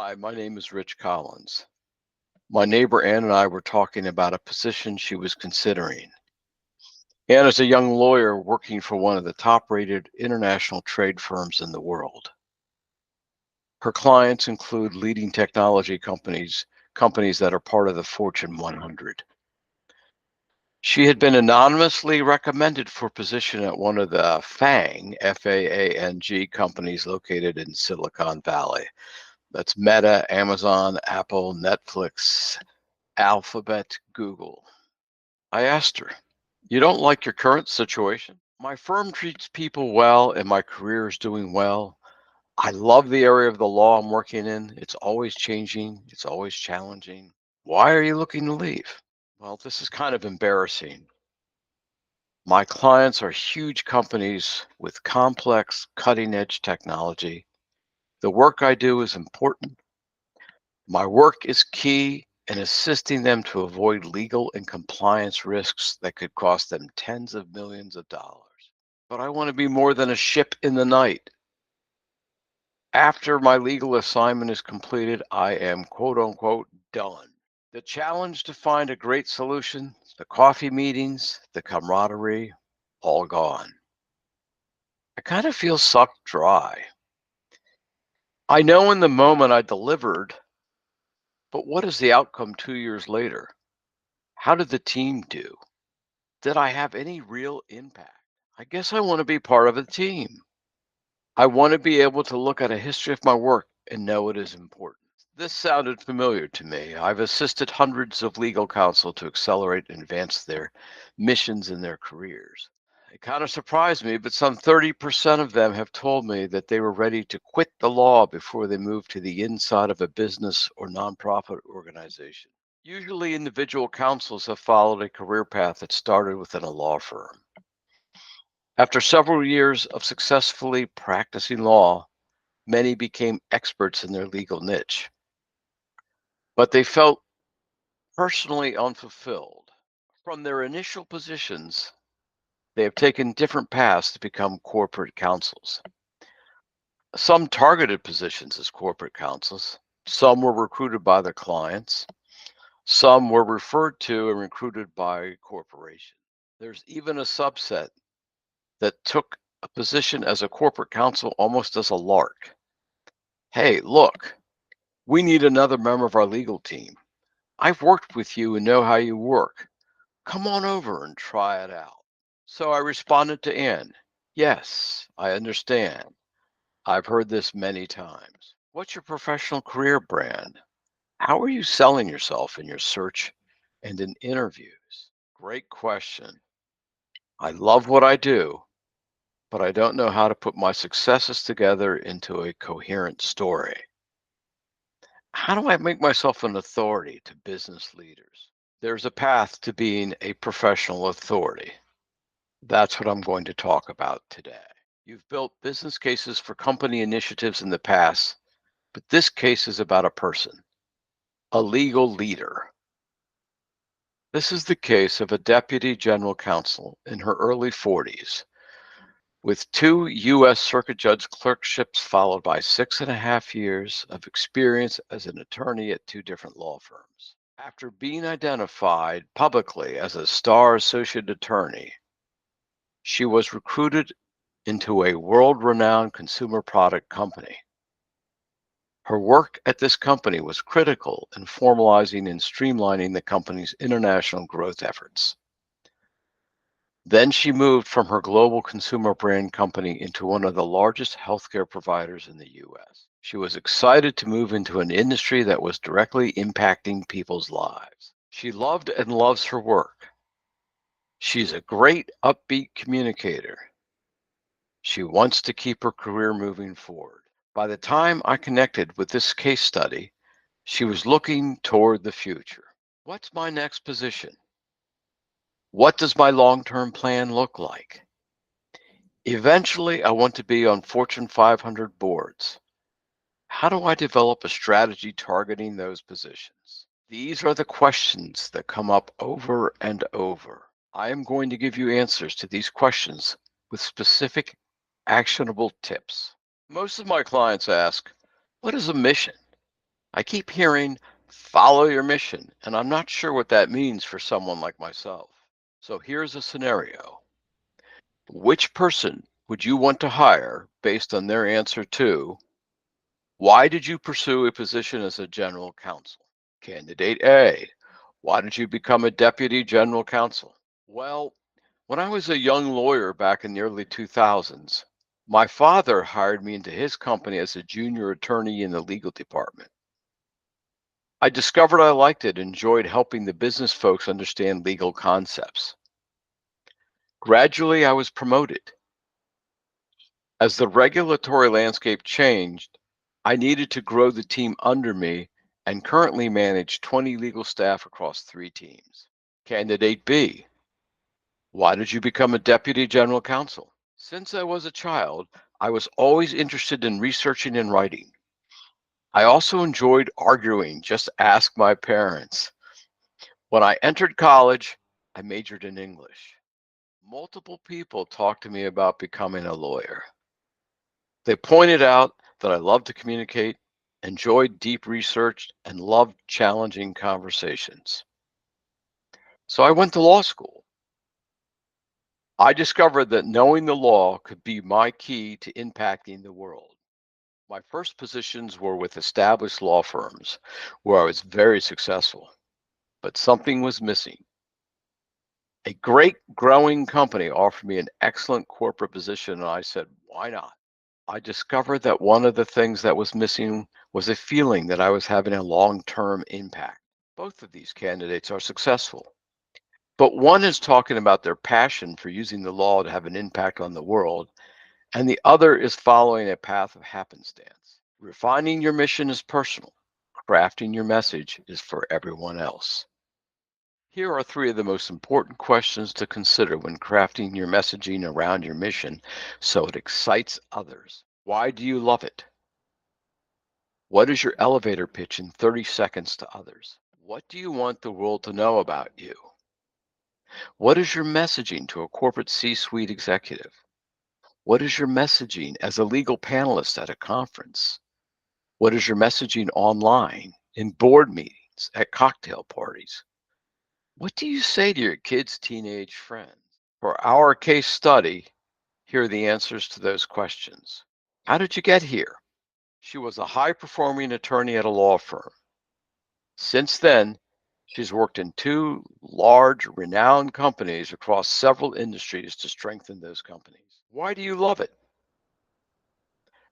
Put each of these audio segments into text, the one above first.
Hi, my name is Rich Collins. My neighbor Ann and I were talking about a position she was considering. Ann is a young lawyer working for one of the top-rated international trade firms in the world. Her clients include leading technology companies that are part of the Fortune 100. She had been anonymously recommended for position at one of the FAANG, F-A-A-N-G companies located in Silicon Valley. That's Meta, Amazon, Apple, Netflix, Alphabet, Google. I asked her, "You don't like your current situation?" "My firm treats people well and my career is doing well. I love the area of the law I'm working in. It's always changing, it's always challenging. Why are you looking to leave?" Well, this is kind of embarrassing. My clients are huge companies with complex, cutting edge technology. The work I do is important. My work is key in assisting them to avoid legal and compliance risks that could cost them tens of millions of dollars. But I want to be more than a ship in the night. After my legal assignment is completed, I am quote unquote done. The challenge to find a great solution, the coffee meetings, the camaraderie, all gone. I kind of feel sucked dry. I know in the moment I delivered, but what is the outcome 2 years later? How did the team do? Did I have any real impact? I guess I want to be part of a team. I want to be able to look at a history of my work and know it is important. This sounded familiar to me. I've assisted hundreds of legal counsel to accelerate and advance their missions in their careers. It kind of surprised me, but some 30% of them have told me that they were ready to quit the law before they moved to the inside of a business or nonprofit organization. Usually, individual counsels have followed a career path that started within a law firm. After several years of successfully practicing law, many became experts in their legal niche, but they felt personally unfulfilled. From their initial positions, they have taken different paths to become corporate counsels. Some targeted positions as corporate counsels, some were recruited by their clients, some were referred to and recruited by corporations. There's even a subset that took a position as a corporate counsel almost as a lark. "Hey, look, we need another member of our legal team. I've worked with you and know how you work. Come on over and try it out." So I responded to Ann, "Yes, I understand. I've heard this many times. What's your professional career brand? How are you selling yourself in your search and in interviews?" Great question. I love what I do, but I don't know how to put my successes together into a coherent story. How do I make myself an authority to business leaders? There's a path to being a professional authority. That's what I'm going to talk about today. You've built business cases for company initiatives in the past, but this case is about a person, a legal leader. This is the case of a deputy general counsel in her early 40s with 2 U.S. Circuit Judge clerkships, followed by 6.5 years of experience as an attorney at 2 different law firms. After being identified publicly as a star associate attorney, she was recruited into a world-renowned consumer product company. Her work at this company was critical in formalizing and streamlining the company's international growth efforts. Then she moved from her global consumer brand company into one of the largest healthcare providers in the US. She was excited to move into an industry that was directly impacting people's lives. She loved and loves her work. She's a great, upbeat communicator. She wants to keep her career moving forward. By the time I connected with this case study, she was looking toward the future. What's my next position? What does my long-term plan look like? Eventually, I want to be on Fortune 500 boards. How do I develop a strategy targeting those positions? These are the questions that come up over and over. I am going to give you answers to these questions with specific, actionable tips. Most of my clients ask, "What is a mission? I keep hearing follow your mission, and I'm not sure what that means for someone like myself. So here's a scenario. Which person would you want to hire based on their answer to why did you pursue a position as a general counsel? Candidate A, why did you become a deputy general counsel? Well, when I was a young lawyer back in the early 2000s, my father hired me into his company as a junior attorney in the legal department. I discovered I liked it, enjoyed helping the business folks understand legal concepts. Gradually, I was promoted. As the regulatory landscape changed, I needed to grow the team under me and currently manage 20 legal staff across 3 teams. Candidate B, why did you become a deputy general counsel? Since I was a child, I was always interested in researching and writing. I also enjoyed arguing, just ask my parents. When I entered college, I majored in English. Multiple people talked to me about becoming a lawyer. They pointed out that I loved to communicate, enjoyed deep research, and loved challenging conversations. So I went to law school. I discovered that knowing the law could be my key to impacting the world. My first positions were with established law firms where I was very successful, but something was missing. A great growing company offered me an excellent corporate position, and I said, why not? I discovered that one of the things that was missing was a feeling that I was having a long term impact. Both of these candidates are successful, but one is talking about their passion for using the law to have an impact on the world, and the other is following a path of happenstance. Refining your mission is personal, crafting your message is for everyone else. Here are 3 of the most important questions to consider when crafting your messaging around your mission so it excites others. Why do you love it? What is your elevator pitch in 30 seconds to others? What do you want the world to know about you? What is your messaging to a corporate C-suite executive? What is your messaging as a legal panelist at a conference? What is your messaging online, in board meetings, at cocktail parties? What do you say to your kids' teenage friends? For our case study, here are the answers to those questions. How did you get here? She was a high-performing attorney at a law firm. Since then, she's worked in 2 large, renowned companies across several industries to strengthen those companies. Why do you love it?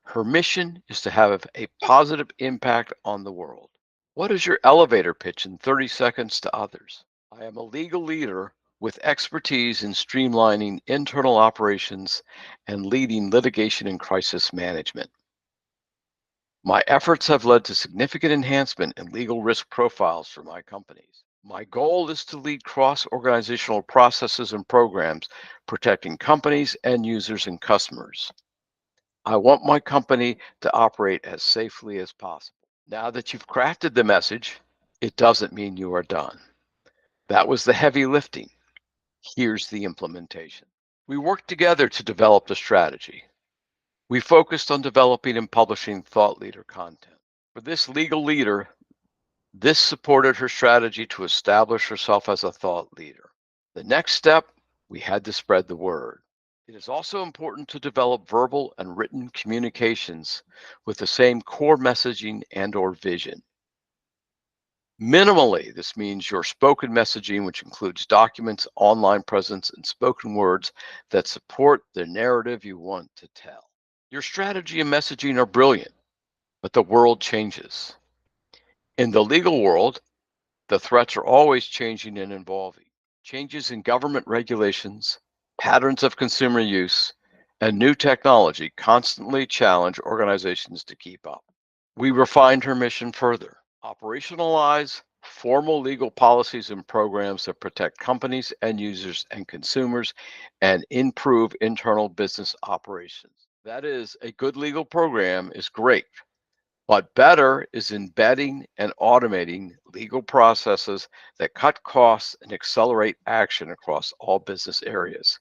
Her mission is to have a positive impact on the world. What is your elevator pitch in 30 seconds to others? I am a legal leader with expertise in streamlining internal operations and leading litigation and crisis management. My efforts have led to significant enhancement in legal risk profiles for my companies. My goal is to lead cross-organizational processes and programs protecting companies, end users, and customers. I want my company to operate as safely as possible. Now that you've crafted the message, it doesn't mean you are done. That was the heavy lifting. Here's the implementation. We worked together to develop the strategy. We focused on developing and publishing thought leader content. For this legal leader, this supported her strategy to establish herself as a thought leader. The next step, we had to spread the word. It is also important to develop verbal and written communications with the same core messaging and/or vision. Minimally, this means your spoken messaging, which includes documents, online presence, and spoken words that support the narrative you want to tell. Your strategy and messaging are brilliant, but the world changes. In the legal world, the threats are always changing and evolving. Changes in government regulations, patterns of consumer use, and new technology constantly challenge organizations to keep up. We refined her mission further. Operationalize formal legal policies and programs that protect companies, end users, and consumers and improve internal business operations. That is, a good legal program is great, but better is embedding and automating legal processes that cut costs and accelerate action across all business areas.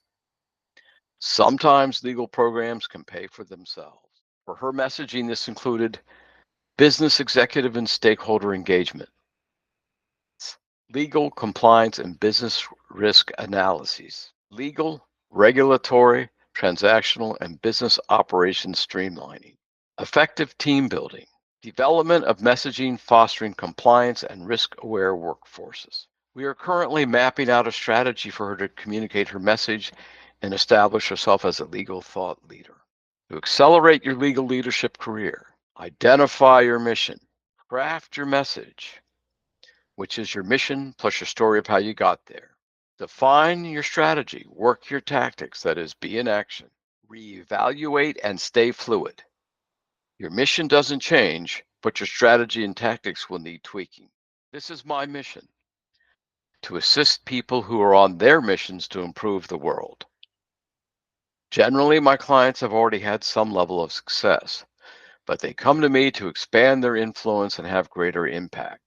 Sometimes legal programs can pay for themselves. For her messaging, this included business executive and stakeholder engagement, legal, compliance, and business risk analyses, legal, regulatory, transactional, and business operations streamlining, effective team building, development of messaging fostering compliance and risk-aware workforces. We are currently mapping out a strategy for her to communicate her message and establish herself as a legal thought leader. To accelerate your legal leadership career, identify your mission, craft your message, which is your mission plus your story of how you got there. Define your strategy, work your tactics, that is, be in action. Reevaluate and stay fluid. Your mission doesn't change, but your strategy and tactics will need tweaking. This is my mission, to assist people who are on their missions to improve the world. Generally, my clients have already had some level of success, but they come to me to expand their influence and have greater impact.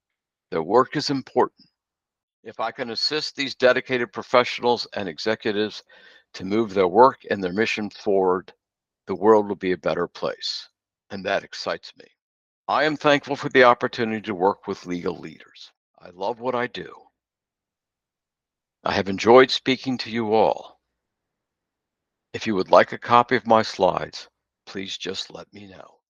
Their work is important. If I can assist these dedicated professionals and executives to move their work and their mission forward, the world will be a better place. And that excites me. I am thankful for the opportunity to work with legal leaders. I love what I do. I have enjoyed speaking to you all. If you would like a copy of my slides, please just let me know.